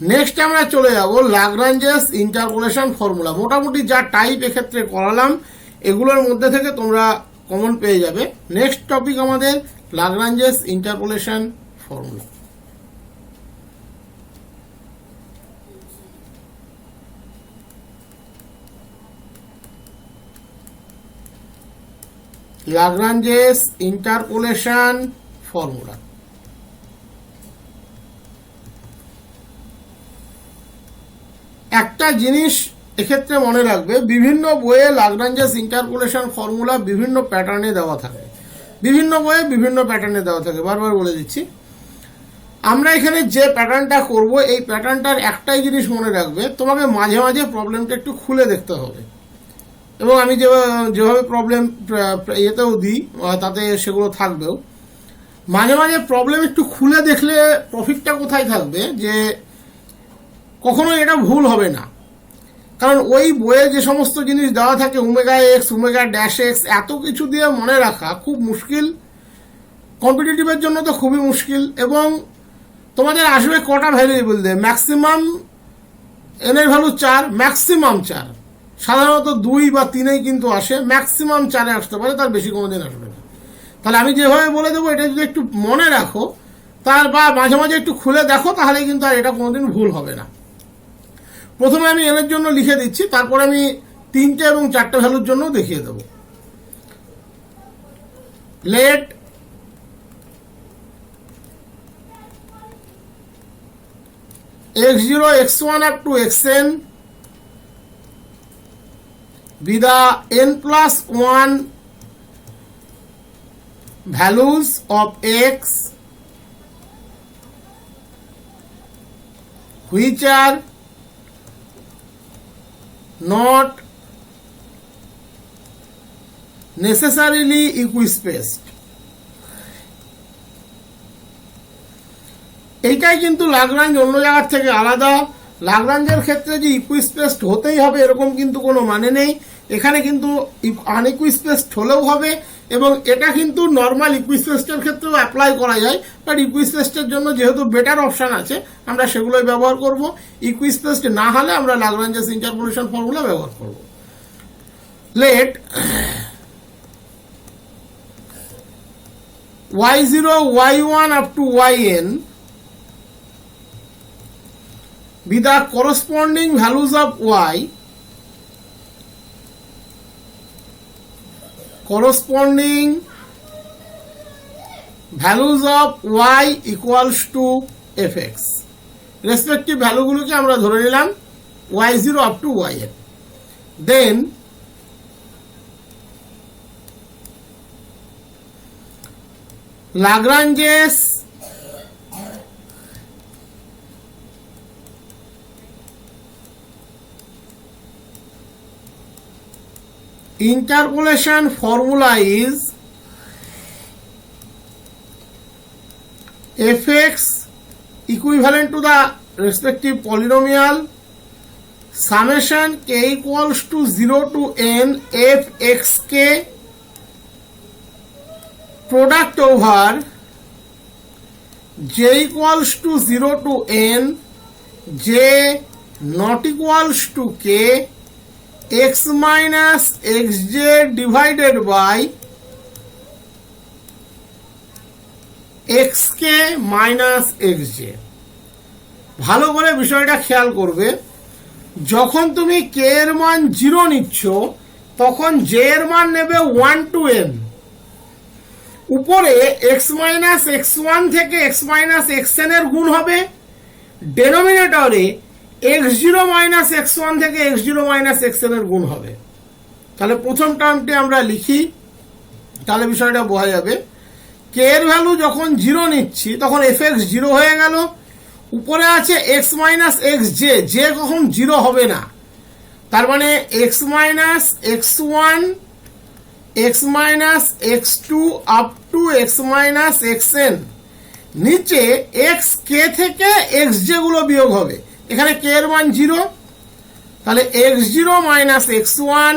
Next আমরা চলে যাব ল্যাগ্রাঞ্জেস ইন্টারপোলেশন ফর্মুলা। মোটামুটি যা টাইপ এক্ষেত্রে করালাম এগুলোর মধ্যে থেকে তোমরা কমন পেয়ে যাবে। নেক্সট টপিক আমাদের Lagrange's interpolation formula. Lagrange's interpolation formula একটা জিনিস এক্ষেত্রে মনে রাখবে, বিভিন্ন বইয়ে ল্যাগ্রাঞ্জেস ইন্টারপোলেশন ফর্মুলা বিভিন্ন প্যাটার্নে দেওয়া থাকে, বিভিন্ন বইয়ে বিভিন্ন প্যাটার্নে দেওয়া থাকে। বারবার বলে দিচ্ছি, আমরা এখানে যে প্যাটার্নটা করব এই প্যাটার্নটার একটাই জিনিস মনে রাখবে, তোমাকে মাঝে মাঝে প্রবলেমটা একটু খুলে দেখতে হবে। এবং আমি যেভাবে প্রবলেম ইয়েতেও দিই তাতে সেগুলো থাকবেও। মাঝে মাঝে প্রবলেম একটু খুলে দেখলে প্রফিটটা কোথায় থাকবে, যে কখনো এটা ভুল হবে না। কারণ ওই বইয়ে যে সমস্ত জিনিস দেওয়া থাকে, omega x, omega dash x, এত কিছু দিয়ে মনে রাখা খুব মুশকিল। কম্পিটিটিভের জন্য তো খুবই মুশকিল। এবং তোমাদের আসবে কটা ভ্যারিয়েবল দিয়ে, ম্যাক্সিমাম এন এর ভ্যালু 4, ম্যাক্সিমাম 4, সাধারণত 2 বা 3 কিন্তু আসে, ম্যাক্সিমাম 4 আসতে পারে, তার বেশি কোনোদিন আসবে না। তাহলে আমি যেভাবে বলে দেবো এটা যদি একটু মনে রাখো, তার বা মাঝে মাঝে একটু খুলে দেখো, তাহলে কিন্তু আর এটা কোনোদিন ভুল হবে না। প্রথমে আমি এর জন্য লিখে দিচ্ছি, তারপর আমি 3টে এবং 4টে ভ্যালুর জন্য দেখিয়ে দেব। Let x0 x1 up to xn be the n+1 values of x which are not necessarily equispaced। এইটাই কিন্তু ল্যাগ্রাঞ্জ অন্য জায়গার থেকে আলাদা। ল্যাগ্রাঞ্জের ক্ষেত্রে যে ইকুইস্পেসড হতেই হবে এরকম কিন্তু কোনো মানে নেই। এখানে কিন্তু আনইকুইস্পেসড হলেও হবে, এবং এটা কিন্তু নর্মাল ইকুইস্পেসডের ক্ষেত্রেও অ্যাপ্লাই করা যায়। বাট ইকুইস্পেসডের জন্য যেহেতু বেটার অপশান আছে, আমরা সেগুলোই ব্যবহার করব। ইকুইস্পেসড না হলে আমরা ল্যাগ্রাঞ্জেস ইন্টারপোলেশন ফর্মুলা ব্যবহার করব। Let y0 y1 up to yn be the corresponding values of y equals to fx। Respective ভ্যালুগুলোকে আমরা ধরে নিলাম y0 up to yn। Then Lagrange's interpolation formula is fx equivalent to the respective polynomial summation k equals to 0 to n fxk product over j equals to 0 to n j not equals to k x minus xj divided by xk minus xj। ভালো করে বিষয়টা খেয়াল করবে, যখন তুমি k এর মান 0 নিচ্ছ তখন j এর মান নেবে 1 to n। উপরে x মাইনাস x1 থেকে x মাইনাস xn এর গুণ হবে, ডেনোমিনেটরে x0 মাইনাস x1 থেকে x0 মাইনাস xn এর গুণ হবে। তাহলে প্রথম টার্মটি আমরা লিখি, তাহলে বিষয়টা বোঝা যাবে। k এর ভ্যালু যখন 0 নিচ্ছি তখন fx 0 হয়ে গেল, উপরে আছে x মাইনাস xj, j কখন 0 হবে না, তার মানে x minus x1 x minus x2 up two x minus xn। নিচে x k থেকে xj গুলো বিয়োগ হবে, এখানে k এর মান 0, তাহলে x0 minus x1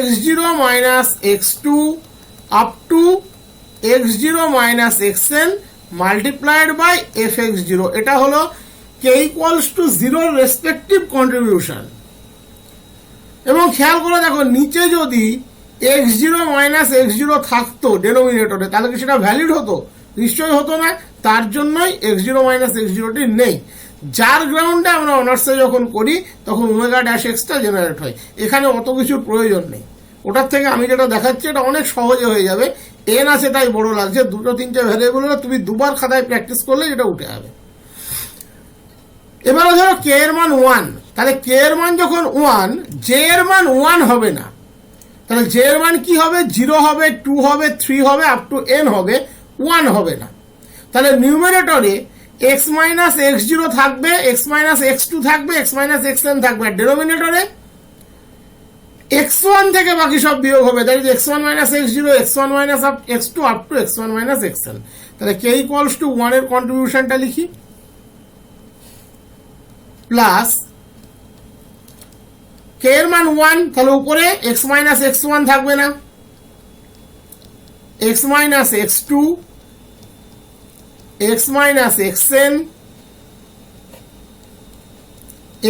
x0 minus x2 up to x0 minus xn multiplied by fx0। এটা হলো কে ইকুয়ালস টু 0 রেসপেক্টিভ কন্ট্রিবিউশন। এবং খেয়াল করে দেখো, নিচে যদি x0 মাইনাস x0 থাকতো ডেনোমিনেটরে, তাহলে কি সেটা ভ্যালিড হতো? নিশ্চয়ই হতো না। তার জন্যই x0 মাইনাস x0টি নেই, যার গ্রাউন্ডে আমরা অনার্সে যখন করি তখন ওমেগা ড্যাশ এক্সটা জেনারেট হয়। এখানে অত কিছুর প্রয়োজন নেই। ওটার থেকে আমি যেটা দেখাচ্ছি এটা অনেক সহজে হয়ে যাবে। এন আছে তাই বড় লাগছে, দুটো তিনটে ভ্যারিয়েবল হলে তুমি দুবার খাতায় প্র্যাকটিস করলে এটা উঠে যাবে। এবারে ধরো কে এর মান 1, তাহলে কে এর মান যখন 1, জে এর মান 1 হবে না। তাহলে জে এর মান কি হবে? 0 হবে, 2 হবে, 3 হবে, আপ টু n হবে, 1 হবে না। তাহলে নিউমারেটরে x মাইনাস x0 থাকবে, x মাইনাস x2 থাকবে, x মাইনাস xn থাকবে, আর ডেনোমিনেটরে x1 থেকে বাকি সব বিয়োগ হবে। That is x1 minus x0, x1 minus x2 up two x1 minus xn। তাহলে কে ইকুয়ালস টু 1 এর কন্ট্রিবিউশনটা লিখি, প্লাস কে এর মান 1, তাহলে উপরে x মাইনাস x1 থাকবে না, x minus x2, x minus xn,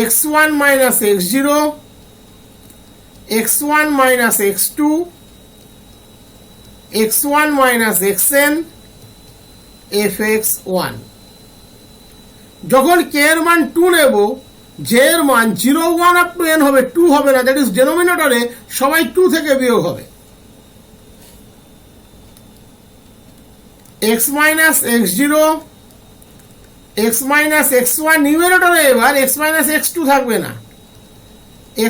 x1 minus x0, x1 minus x2, x1 minus xn, fx1। যখন কে এর মান 2 নেব, জে এর মান 0, 1 আপ টু n হবে, 2 হবে না। দ্যাট ইজ ডেনোমিনেটরে সবাই 2 থেকে বিয়োগ হবে। x minus x0, x minus x1, নিউমারেটরে এবার x মাইনাস x2 থাকবে না,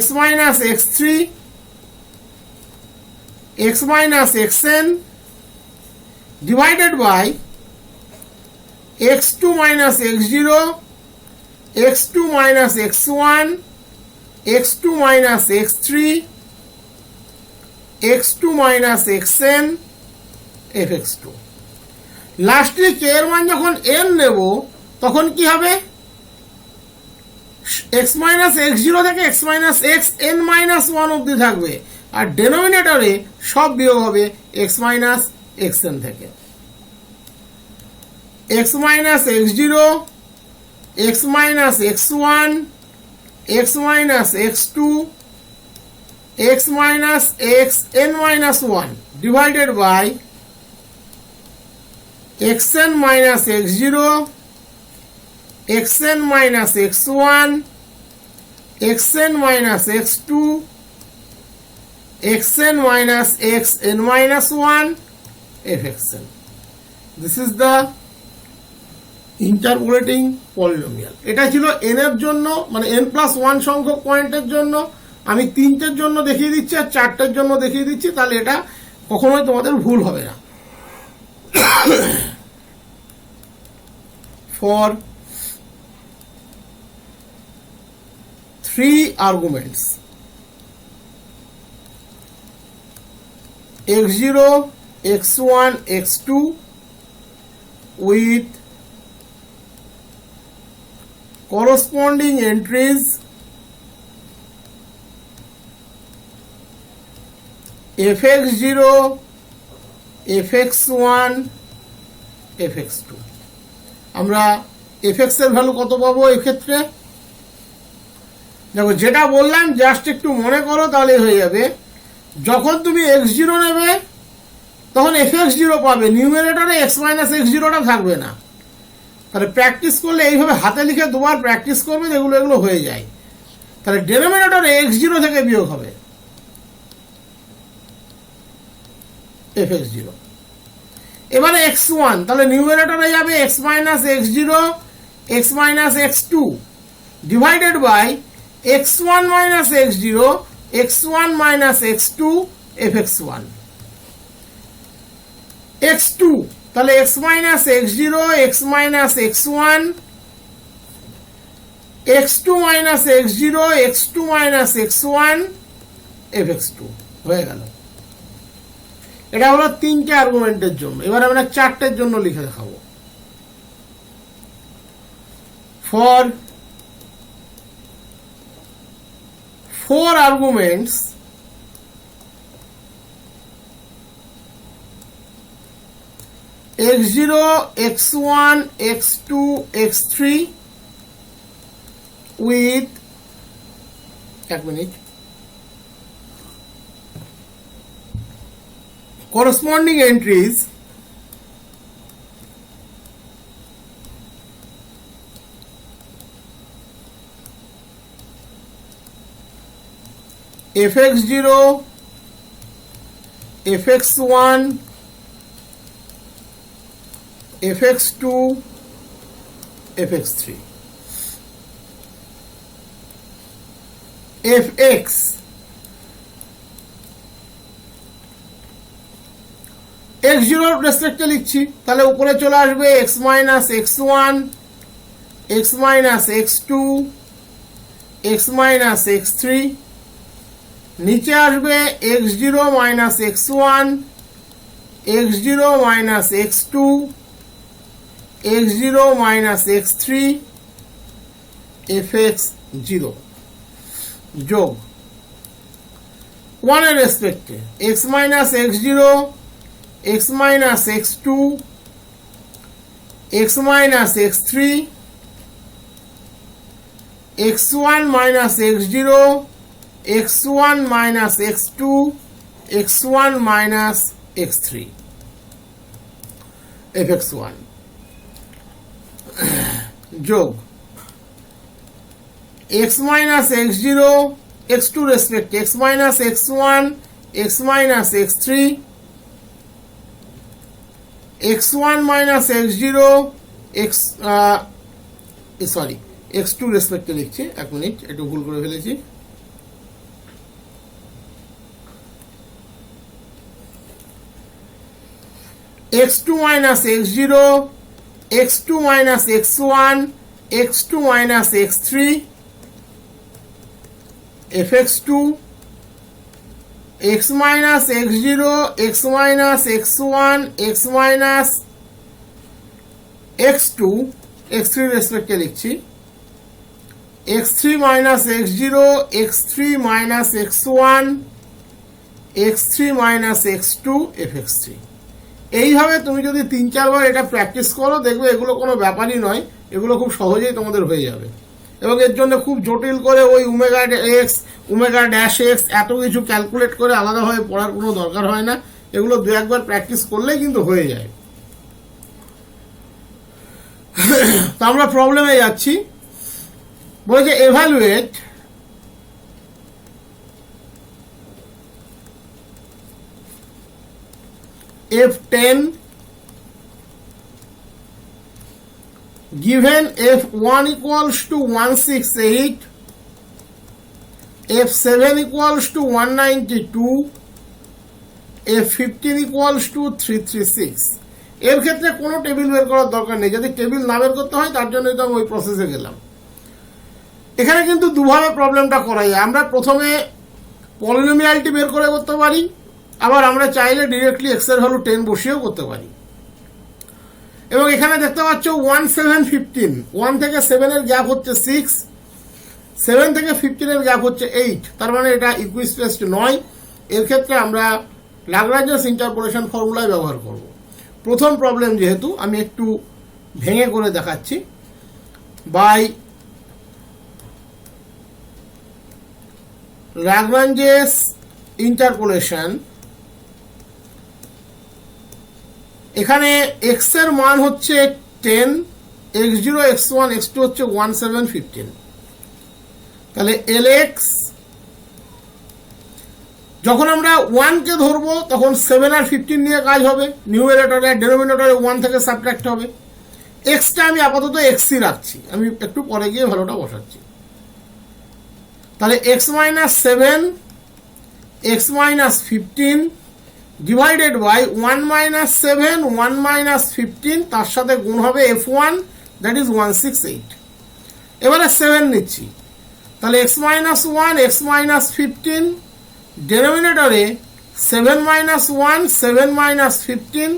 x minus x3, x minus xn divided by x2 minus x0, x2 minus x1, x2 minus x3, x2 minus xn, fx2। লাস্টে কে এর মান যখন n নেব তখন কি হবে? x মাইনাস x0 থেকে x মাইনাস xn মাইনাস 1 অবধি থাকবে, আর ডেনোমিনেটরে সব বিয়োগ হবে x মাইনাস xn থেকে। x minus x0, x minus x1, x minus x2, x minus xn minus 1 divided by xn minus x0, xn minus x1, xn minus x2, xn minus xn minus 1 fxn. This is the interpolating polynomial. এটা ছিল n এর জন্য, মানে n plus 1 সংখ্যক পয়েন্টের জন্য। আমি 3টের জন্য দেখিয়ে দিচ্ছি আর 4টের জন্য দেখিয়ে দিচ্ছি, তাহলে এটা কখনোই তোমাদের ভুল হবে না। For 3 arguments x0, x1, x2 with corresponding entries fx0, fx1, fx2। আমরা fx এর ভ্যালু কত পাবো এক্ষেত্রে? দেখো, যেটা বললাম জাস্ট একটু মনে করো, তাহলে হয়ে যাবে। যখন তুমি x0 নেবে তখন fx0 পাবে, নিউমারেটরে x মাইনাস x0টা থাকবে না। তাহলে প্র্যাকটিস করলে এইভাবে হাতে লিখে দুবার প্র্যাকটিস করবে, এগুলো হয়ে যায়। তাহলে ডেনোমিনেটরে x0 থেকে বিয়োগ হবে fx0। এবারে x1, তাহলে নিউমারেটরে যাবে x minus x0, x minus x2 divided by x1 minus x0, x1 minus x2 fx1। x2, তাহলে x minus x0, x minus x1, x2 minus x0, x2 minus x1 fx2 হয়ে গেল। এটা হলো 3টে আর্গুমেন্টের জন্য। এবার আমরা 4টের জন্য লিখে দেখাবো। For 4 arguments x0, x1, x2, x3 with, এক minute, corresponding entries fx0, fx1, fx2, fx3, fx x0 রেসপেক্টে লিখছি, তাহলে উপরে চলে আসবে x minus x1, x minus x2, x minus x3, নিচে আসবে x0 minus x1, x0 minus x2, x0 minus x3, fx0 যোগ 1 এর রেসপেক্টে x minus x0, x minus x2, x minus x3, x1 minus x0, x1 minus x2, x1 minus x3, fx1 যোগ x minus x0, x2 respect x minus x1, x minus x3, x1 minus x0, x2 রেসপেক্টে লিখছি, এক minute একটু ভুল করে ফেলেছি, x2 minus x0, x2 minus x1, x2 minus x3, fx2, x minus x0, x minus x1, x minus x2, x3 রেসপেক্টে লিখছি, x3 minus x0, x3 minus x1, x3 minus x2, fx3। এইভাবে তুমি যদি 3-4 বার এটা practice করো, দেখবে এগুলো কোনো ব্যাপারই নয়, এগুলো খুব সহজেই তোমাদের হয়ে যাবে। এবং এর জন্য খুব জটিল করে ওই omega x, omega dash x এত কিছু ক্যালকুলেট করে আলাদাভাবে পড়ার কোনো দরকার হয় না, এগুলো 2-1 বার প্র্যাকটিস করলেই কিন্তু হয়ে যায়। তো আমরা প্রবলেমে যাচ্ছি, বলছে evaluate f10 given f1 equals to 168, f7 equals to 192, f15 equals to 336। এর ক্ষেত্রে কোনো টেবিল বের করার দরকার নেই, যদি টেবিল না বের করতে হয় তার জন্যই তো আমি ওই প্রসেসে গেলাম। এখানে কিন্তু দুভাবে প্রবলেমটা করা যায়, আমরা প্রথমে পলিনোমিয়ালটি বের করে করতে পারি, আবার আমরা চাইলে ডিরেক্টলি এক্স এর ভ্যালু 10 বসিয়েও করতে পারি। এবং এখানে দেখতে পাচ্ছ 1 7 15, 1 থেকে 7 এর গ্যাপ হচ্ছে 6, 7 থেকে 15 এর গ্যাপ হচ্ছে 8, তার মানে এটা ইকুইস্পেসড নয়। এর ক্ষেত্রে আমরা ল্যাগ্রাঞ্জেস ইন্টারপোলেশন ফর্মুলাই ব্যবহার করব। প্রথম প্রবলেম যেহেতু আমি একটু ভেঙে করে দেখাচ্ছি, বাই ল্যাগ্রাঞ্জেস ইন্টারপোলেশন, এখানে x এর মান হচ্ছে 10, x0, x1, x2 হচ্ছে 1 7 15, তাহলে lx যখন আমরা 1 কে ধরবো তখন 7 আর 15 নিয়ে কাজ হবে, নিউমারেটরে আর ডেনোমিনেটরে 1 থেকে সাবট্রাক্ট হবে। x টা আমি আপাতত xc রাখছি, আমি একটু পরে গিয়ে ভ্যালুটা বসাচ্ছি। তাহলে x minus 7, x minus 15 divided by 1 minus 7, 1 minus 15, তার সাথে গুণ হবে f1, দ্যাট ইজ 168। এবারে 7 নিচ্ছি, তাহলে x minus 1, x minus 15, ডেনোমিনেটরে 7 minus 1, 7 minus 15,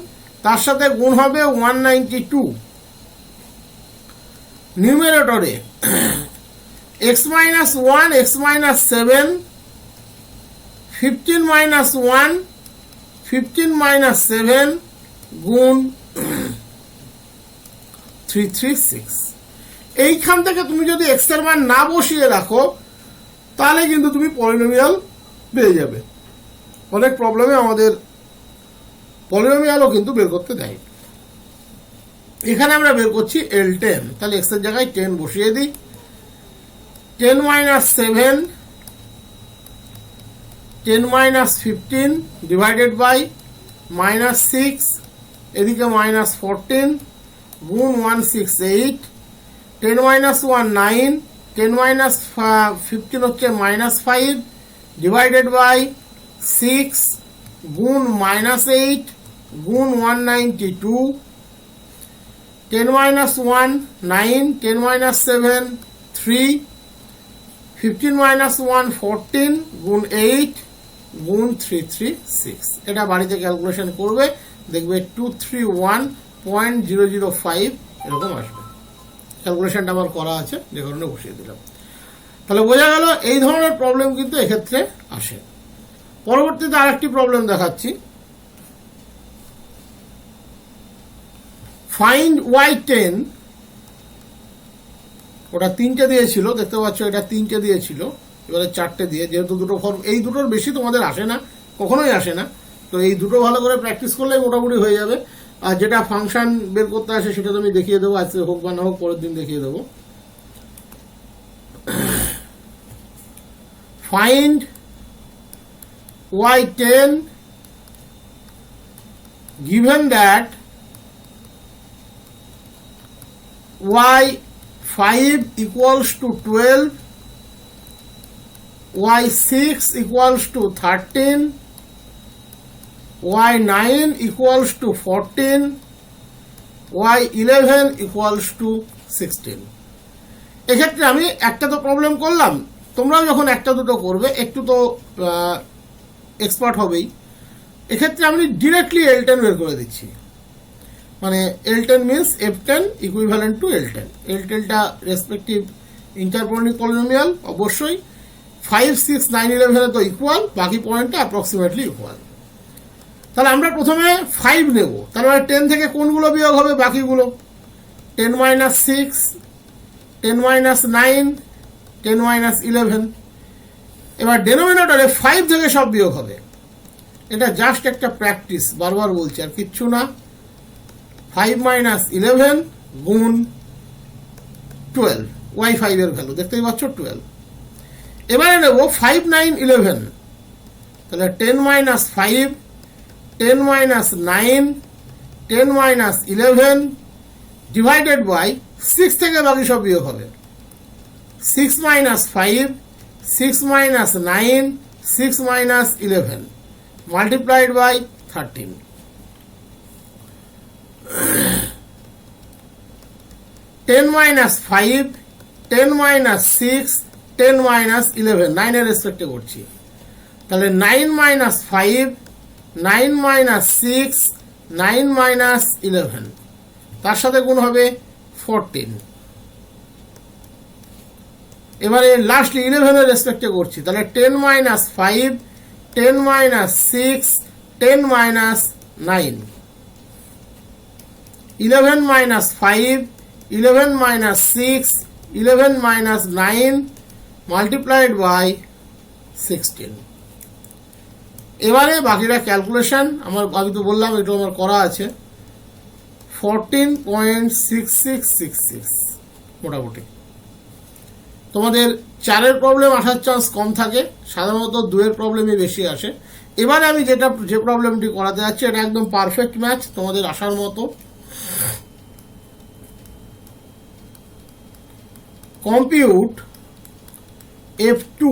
তার সাথে গুণ হবে 192। নিউমারেটরে x minus 1, x minus 7, 15 minus 1, 15 minus 7 গুণ 336। এইখান থেকে তুমি যদি এক্স এর মান না বসিয়ে রাখো তাহলে কিন্তু তুমি পলিনোমিয়াল পেয়ে যাবে। অনেক প্রবলেমে আমাদের পলিনোমিয়ালও কিন্তু বের করতে দেয়। এখানে আমরা বের করছি L10, তাহলে এক্স এর জায়গায় 10 বসিয়ে দিই। 10 minus 7, 10 minus 15 ডিভাইডেড বাই -6, এদিকে -14 গুণ 1 6 8, 10 minus 1 9, 10 minus 15 হচ্ছে -5 ডিভাইডেড বাই 6 গুণ -8 গুণ 192, 10 minus 1 9, 10 minus 7 3, 15 minus 1 14 গুণ 8 গুণ 336। এটা বাড়িতে ক্যালকুলেশন করবে, দেখবে 231.005 এরকম আসবে। ক্যালকুলেশনটা আমার করা আছে, যে কারণে বসিয়ে দিলাম। তাহলে বোঝা গেল এই ধরনের প্রবলেম কিন্তু এক্ষেত্রে আসে। পরবর্তীতে আরেকটি প্রবলেম দেখাচ্ছি। ফাইন্ড y10, ওটা 3টে দিয়েছিল, দেখতে পাচ্ছ এটা 3টে দিয়েছিল, এবারে 4টে দিয়ে, যেহেতু দুটো ফর্ম, এই দুটোর বেশি তোমাদের আসে না, কখনোই আসে না, তো এই দুটো ভালো করে প্র্যাকটিস করলে মোটামুটি হয়ে যাবে। আর যেটা ফাংশন বের করতে আসে সেটা তো আমি দেখিয়ে দেবো, আজকে হোক বা না হোক পরের দিন দেখিয়ে দেবো। Find y10 given that y5 equals to 12, y6 equals to 13, y9 equals to 14, y11 equals to 16। এক্ষেত্রে আমি একটা তো প্রবলেম করলাম, তোমরাও যখন একটা দুটো করবে একটু তো এক্সপার্ট হবেই। এক্ষেত্রে আমি ডিরেক্টলি L10 বের করে দিচ্ছি, মানে L10 means F10 equivalent to L10। L10টা রেসপেক্টিভ ইন্টারপোলিক পলিনোমিয়াল, অবশ্যই 5 6 9 11 তো ইকুয়াল, বাকি পয়েন্টটা অ্যাপ্রক্সিমেটলি ইকুয়াল। তাহলে আমরা প্রথমে 5 নেব, তার মানে 10 থেকে কোনগুলো বিয়োগ হবে? বাকিগুলো। 10 minus 6, 10 minus 9, 10 minus 11। এবার ডেনোমিনেটরে 5 থেকে সব বিয়োগ হবে। এটা জাস্ট একটা প্র্যাকটিস, বারবার বলছি, আর কিচ্ছু না। 5 minus 11 গুণ 12, y5 এর ভ্যালু দেখতেই পাচ্ছ 12। এবারে নেব 5 9 11, তাহলে 10 minus 5, 10 minus 9, 10 minus 11 divided by 6 থেকে বাকি সব বিয়োগ হবে। 6 minus 5, 6 minus 9, 6 minus 11 multiplied by 13। 10 minus 5, 10 minus 6, 10 minus 11, 9 এর রেসপেক্টে করছি, তাহলে 9 minus 5, 9 minus 6, 9 minus 11, তার সাথে গুণ হবে 14। এবারে লাস্ট 11 এর রেসপেক্টে করছি, তাহলে 10 minus 5, 10 minus 6, 10 minus 9, 11 minus 5, 11 minus 6, 11 minus 9 multiplied by 16। এবারে বাকিটা ক্যালকুলেশন আমি তো বললাম এটা আমার করা আছে। 14.6666 মোটামুটি। তোমাদের 4-এর প্রবলেম আসার চান্স কম থাকে, সাধারণত 2-এর প্রবলেমই বেশি আসে। এবারে আমি যে প্রবলেমটি করাতে যাচ্ছি এটা একদম পারফেক্ট ম্যাচ, তোমাদের আসার মতো। Compute F2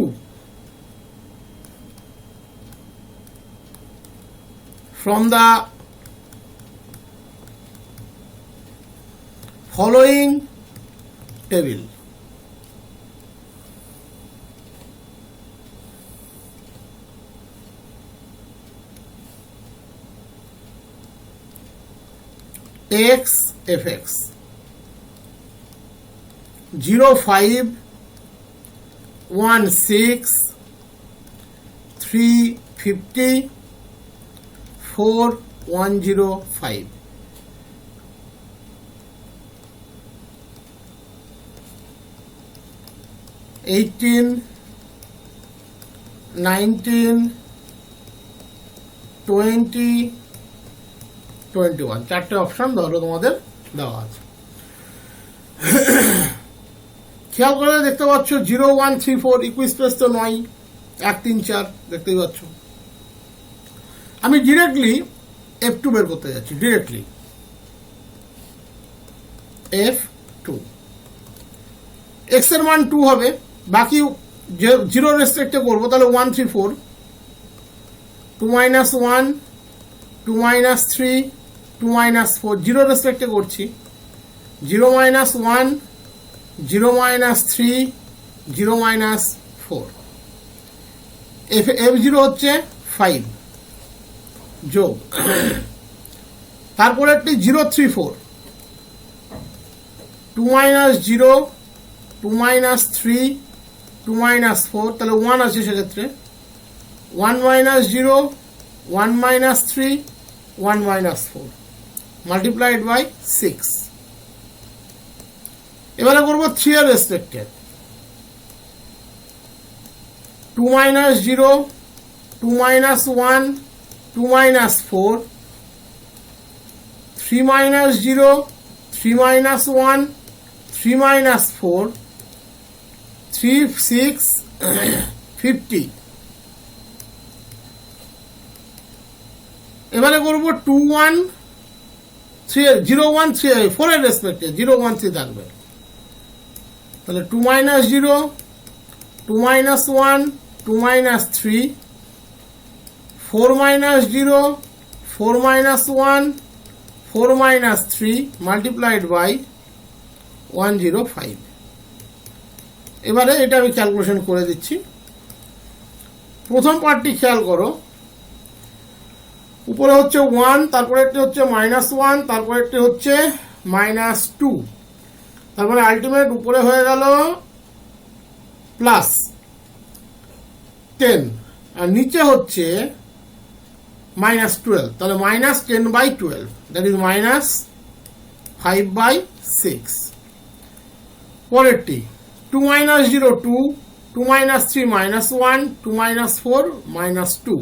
from the following table. X fx 05 16 350 4105। 18, 19, 20, 21 চারটে অপশন ধরো তোমাদের দেওয়া আছে। খেয়াল করে দেখতে পাচ্ছ 0, 1, 3, 4 ইকুইস্পেস তো নয়, 1, 3, 4 দেখতেই পাচ্ছ। আমি ডিরেক্টলি F2 বের করতে যাচ্ছি, ডিরেক্টলি F2, x এর মান 2 হবে, বাকি জিরো রেসপেক্টে করবো, তাহলে 1, 3, 4, 2 minus 1, 2 minus 3, 2 minus 4 জিরো রেসপেক্টে করছি, 0 minus 1, 0 minus 3, 0 minus 4, F0 হচ্ছে 5 যোগ, তারপরে একটি 0, 3, 4, 2 minus 0, 2 minus 3, 2 minus 4, তাহলে 1 আছে সেক্ষেত্রে, 1 minus 0, 1 minus 3, 1 minus 4 multiplied by 6। এবারে করবো 3 এর রেসপেক্টে, 2 minus 0, 2 minus 1, 2 minus 4, 3 minus 0, 3 minus 1, 3 minus 4, 3, 6, 50। এবারে করবো 2, 1, 3, 0, 1, 3, 4 এর রেসপেক্টে 0, 1, 3 থাকবে, তাহলে 2 minus 0, 2 minus 1, 2 minus 3, 4 minus 0, 4 minus 1, 4 minus 3 multiplied by 105। এবারে এটা আমি ক্যালকুলেশন করে দিচ্ছি। প্রথম পার্টটি খেয়াল করো, উপরে হচ্ছে 1, তারপরে একটি হচ্ছে -1, তারপরে একটি হচ্ছে -2, তারপরে আলটিমেট উপরে হয়ে গেল +10, আর নিচে হচ্ছে -12, তাহলে -10/12, দ্যাট ইজ -5/6। পরেরটি 2 minus 0, 2, 2 minus 3, -1, 2 minus 4, -2,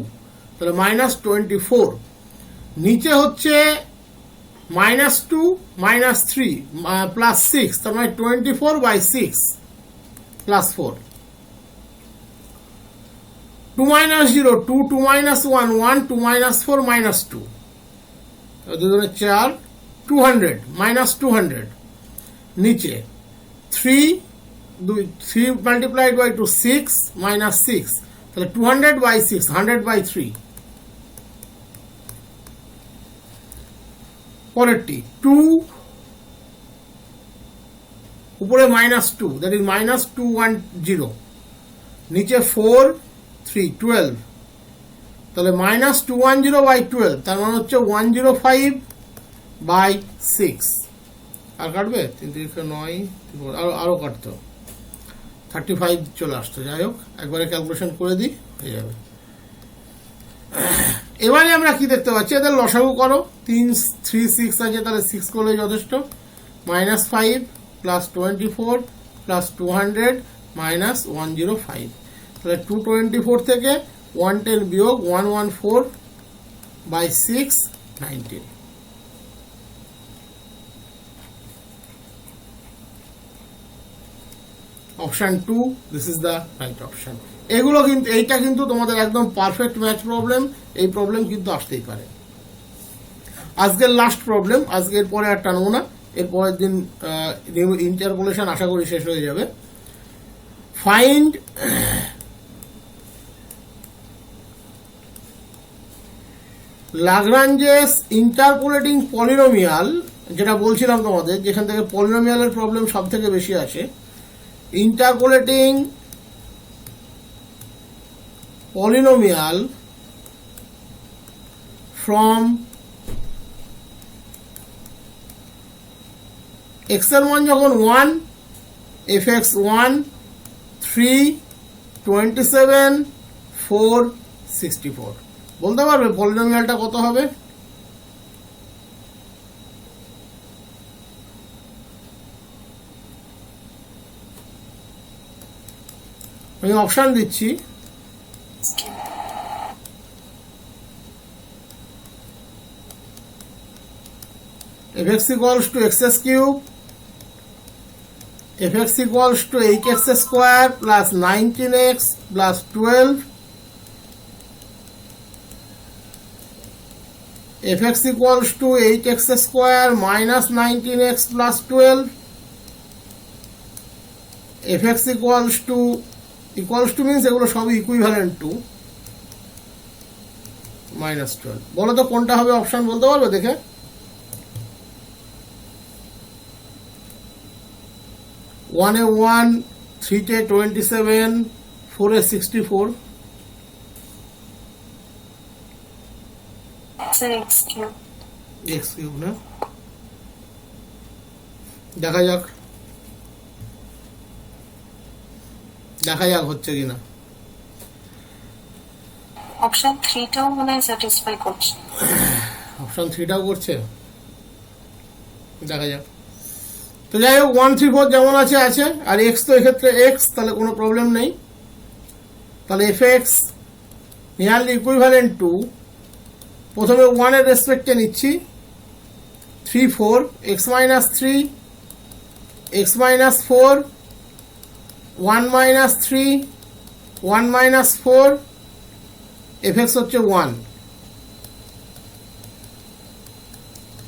তাহলে -24। নিচে হচ্ছে -2, -3, +6, তার মানে 24/6 +4। 2 minus 0, 2, 2 minus 1, 1, 2 minus 4, -2, 4, 200, -200। নিচে 3 multiplied by 2, 6, -6, তাহলে 200/6, 100/3। পরেরটি 2, উপরে -2, দ্যাট ইজ -210, নিচে 4, 3, 12, তাহলে -210/12, তার মানে হচ্ছে 105/6। আর কাটবে 3, 3, 9, আরো কাটতো, 35 চলে আসতো। যাই হোক, একবারে ক্যালকুলেশন করে দিই, হয়ে যাবে। এবারে আমরা কি দেখতে পাচ্ছি, এদের লসাগু করো, 3, 3, 6 আছে, তাহলে 6 করলে যথেষ্ট, -5 + 24 + 200 -105, তাহলে 224 থেকে 110 বিয়োগ 114/6, 19। Option 2, this is the right option. এগুলো কিন্তু, এইটা কিন্তু তোমাদের একদম পারফেক্ট ম্যাচ প্রবলেম, এই প্রবলেম কিন্তু আসতেই পারে। আজকের লাস্ট প্রবলেম, আজকের পরে আর টানবো না, এর পরের দিন ইন্টারপোলেশন আশা করি শেষ হয়ে যাবে। ফাইন্ড লাগরাঞ্জেস ইন্টারপোলেটিং পলিনোমিয়াল, যেটা বলছিলাম তোমাদের, যেখান থেকে পলিনোমিয়ালের প্রবলেম সব থেকে বেশি আসে। ইন্টারপোলেটিং polynomial from x এর মান যখন 1, fx 1, 3, 27, 4, 64, বলতে পারবে পলিনোমিয়ালটা কত হবে? আমি অপশান দিচ্ছি, fx equals to x cube, fx equals to 8x square plus 19x plus 12, fx equals to 8x square minus 19x plus 12, fx equals to means এগুলো সবই ইকুইভ্যালেন্ট টু -12। বলো তো কোনটা হবে অপশন, বলতে পারবে দেখে? 1 এ 1, 3 তে 27, 4 এ 64। x কিউব না, দেখা যাক হচ্ছে কিনা। অপশন 3টাও মনে হয় স্যাটিসফাই করছে, অপশন 3টাও করছে, দেখা যাক। তো যাই হোক 1 3 4 যেমন আছে, আর x তো এক্ষেত্রে x, তাহলে কোনো প্রবলেম নেই। তাহলে fx নিয়ারলি ইকুইভ্যালেন্ট টু, প্রথমে 1 এর রেসপেক্টে নিচ্ছি 3 4, x minus 3, x minus 4, 1 minus 3, 1 minus 4, fx হচ্ছে 1।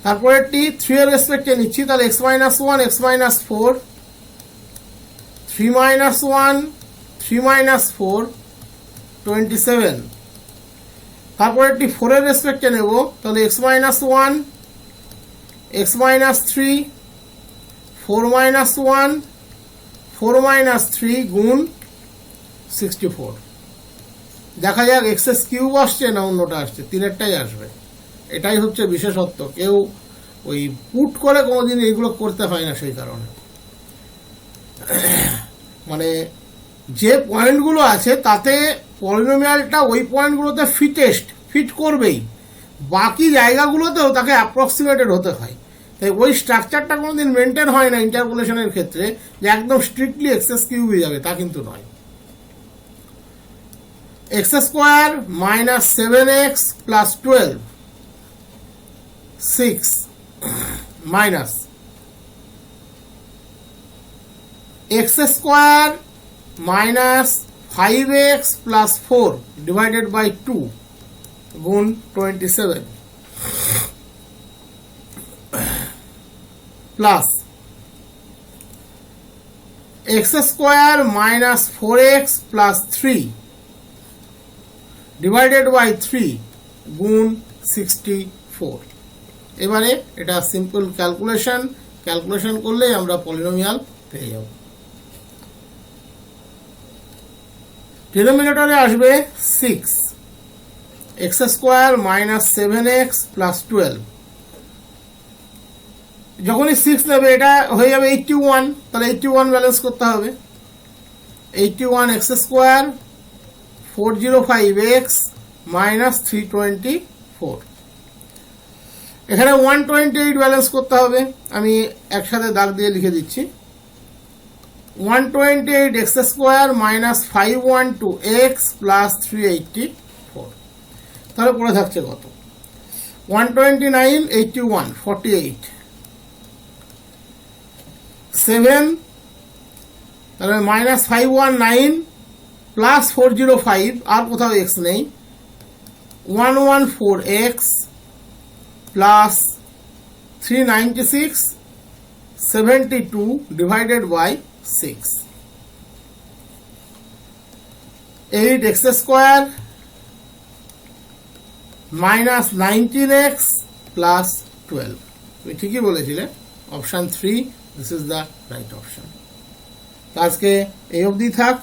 তারপরেরটি 3 এর রেসপেক্টে নিচ্ছি, তাহলে x minus 1, x minus 4, 3 minus 1, 3 minus 4, 27। তারপরেরটি 4 এর রেসপেক্টে নেব, তাহলে x minus 1, x minus 3, 4 minus 1, 4 minus 3 গুণ 64। দেখা যাক এক্সএস কিউব আসছে না অন্যটা আসছে, তিনেরটাই আসবে। এটাই হচ্ছে বিশেষত্ব, কেউ ওই পুট করে কোনোদিন এইগুলো করতে হয় না, সেই কারণে। মানে যে পয়েন্টগুলো আছে তাতে পলিনোমিয়ালটা ওই পয়েন্টগুলোতে ফিট করবেই, বাকি জায়গাগুলোতেও তাকে অ্যাপ্রক্সিমেটেড হতে হয়। তাই ওই স্ট্রাকচারটা কোনোদিন মেনটেন হয় না ইন্টারপোলেশনের ক্ষেত্রে, যে একদম স্ট্রিক্টলি এক্সএস কিউবই যাবে, তা কিন্তু নয়। x square minus 7x plus 12, 6 minus x square minus 5x plus 4 divided by 2 গুণ 27 plus x square minus 4x plus 3 divided by 3 গুণ 64। এবারে এটা সিম্পল ক্যালকুলেশন করলেই আমরা পলিনোমিয়াল পেয়ে যাব। ডিনোমিনেটরে আসবে 6, x square minus 7x plus 12। যখনই 6 নেবে এটা হয়ে যাবে 81, তাহলে 81 ব্যালেন্স করতে হবে। 81 x স্কোয়ার 405x মাইনাস 324। এখানে 128 ব্যালেন্স করতে হবে, আমি একসাথে দাগ দিয়ে লিখে দিচ্ছি। 128 x square minus 512x plus 384। তাহলে পড়ে থাকছে কত? 129, 81, 48, 7, তাহলে মাইনাস 519 প্লাস 405, আর কোথাও x নেই, 114x plus 396, 72 divided by 6, 8x square minus 19x plus 12। তুমি ঠিকই বলেছিলে, option 3 this is the right option. আজকে এই অবধি থাক।